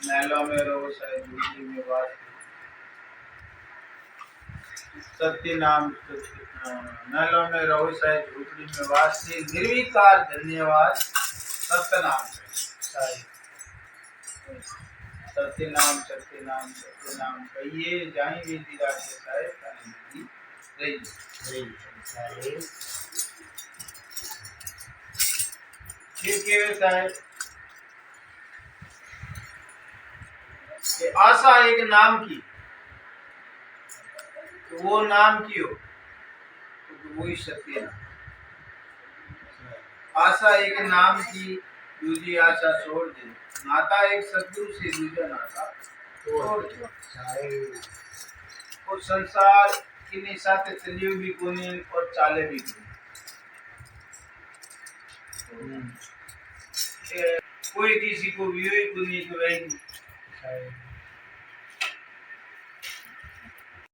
महलों में रहो चाहे झोपड़ी में वास, सत्य नाम महलों में रहो चाहे झोपड़ी में वास, निर्विकार धन्यवाद सत्यनाम सत्यनाम सत्यनाम सत्यनाम कहिए जाई वेदी राज्य साहेब कानी रही फिर के साहेब आशा एक नाम की, तो वो नाम की हो तो वही सत्य नाम। आशा एक नाम की दूसरी आशा छोड़ दे, नाता एक सदगुरु से दूसरा नाता छोड़ दे। और संसार किन्हीं साथ चलियो भी कोनी और चाले भी कोनी, कोई किसी को वियो ही कोनी तो वही